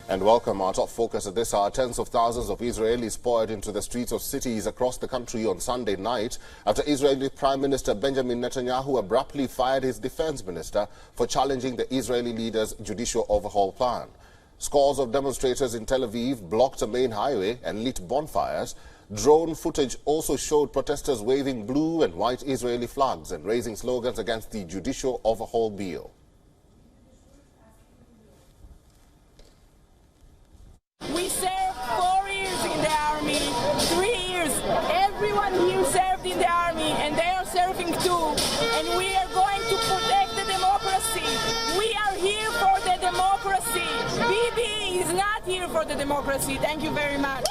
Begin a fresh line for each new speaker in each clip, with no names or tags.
And welcome. Our top focus at this hour. Tens of thousands of Israelis poured into the streets of cities across the country on Sunday night after Israeli Prime Minister Benjamin Netanyahu abruptly fired his defense minister for challenging the Israeli leader's judicial overhaul plan. Scores of demonstrators in Tel Aviv blocked a main highway and lit bonfires. Drone footage also showed protesters waving blue and white Israeli flags and raising slogans against the judicial overhaul bill.
We served 4 years in the army, 3 years. Everyone here served in the army, and they are serving too. And we are going to protect the democracy. We are here for the democracy. Bibi is not here for the democracy. Thank you very much.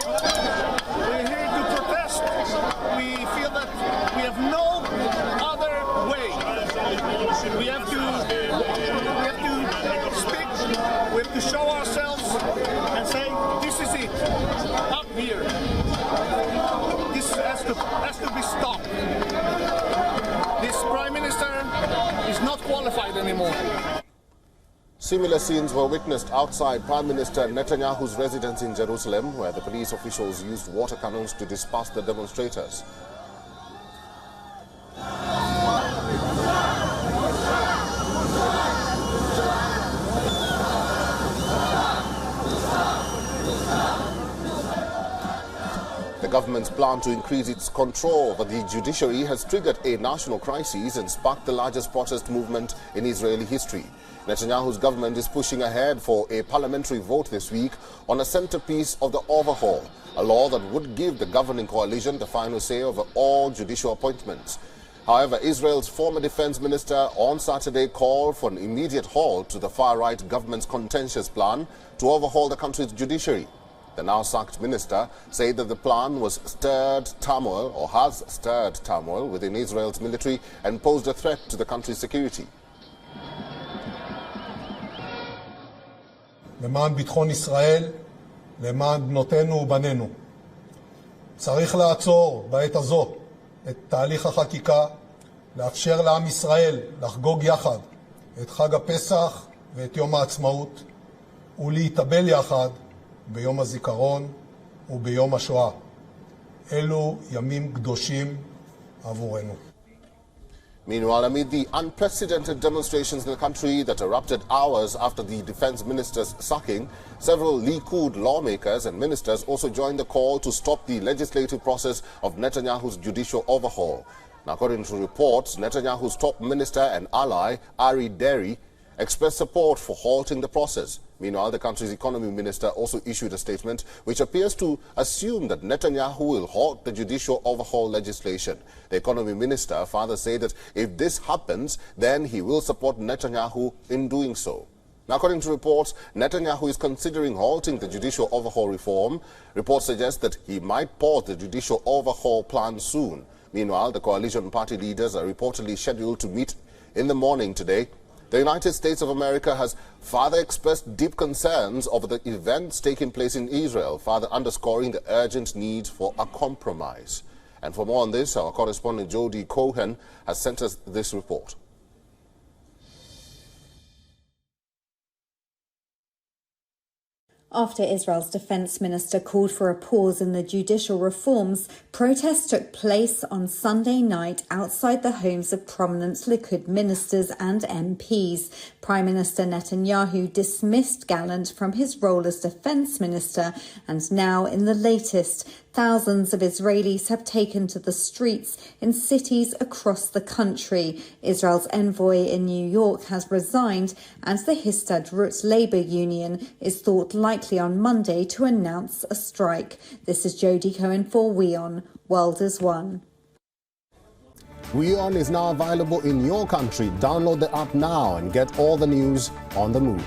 We're here to protest. We feel that we have no other way. We have to speak. We have to show ourselves and say, this is it. Up here. This has to be stopped. This Prime Minister is not qualified anymore.
Similar scenes were witnessed outside Prime Minister Netanyahu's residence in Jerusalem, where the police officials used water cannons to disperse the demonstrators. The government's plan to increase its control over the judiciary has triggered a national crisis and sparked the largest protest movement in Israeli history. Netanyahu's government is pushing ahead for a parliamentary vote this week on a centerpiece of the overhaul, a law that would give the governing coalition the final say over all judicial appointments. However, Israel's former defense minister on Saturday called for an immediate halt to the far-right government's contentious plan to overhaul the country's judiciary. The now sacked minister said that the plan has stirred turmoil within Israel's military and posed a threat to the country's security.
למען ביטחון ישראל, למען בנותינו ובנינו. צריך לעצור בעת הזו את תהליך החקיקה, לאפשר לעם ישראל לחגוג יחד את חג הפסח ואת יום העצמאות, ולהתאבל יחד ביום הזיכרון וביום השואה. אלו ימים קדושים עבורנו.
Meanwhile, amid the unprecedented demonstrations in the country that erupted hours after the defense minister's sacking, several Likud lawmakers and ministers also joined the call to stop the legislative process of Netanyahu's judicial overhaul. Now, according to reports, Netanyahu's top minister and ally, Ari Deri, expressed support for halting the process. Meanwhile, the country's economy minister also issued a statement which appears to assume that Netanyahu will halt the judicial overhaul legislation. The economy minister further said that if this happens, then he will support Netanyahu in doing so. Now, according to reports, Netanyahu is considering halting the judicial overhaul reform. Reports suggest that he might pause the judicial overhaul plan soon. Meanwhile, the coalition party leaders are reportedly scheduled to meet in the morning today. The United States of America has further expressed deep concerns over the events taking place in Israel, further underscoring the urgent need for a compromise. And for more on this, our correspondent Jody Cohen has sent us this report.
After Israel's defense minister called for a pause in the judicial reforms, protests took place on Sunday night outside the homes of prominent Likud ministers and MPs. Prime Minister Netanyahu dismissed Gallant from his role as defense minister, and now in the latest, thousands of Israelis have taken to the streets in cities across the country. Israel's envoy in New York has resigned, and the Histadrut labor union is thought likely on Monday to announce a strike. This is Jody Cohen for WION. World is One.
WION is now available in your country. Download the app now and get all the news on the move.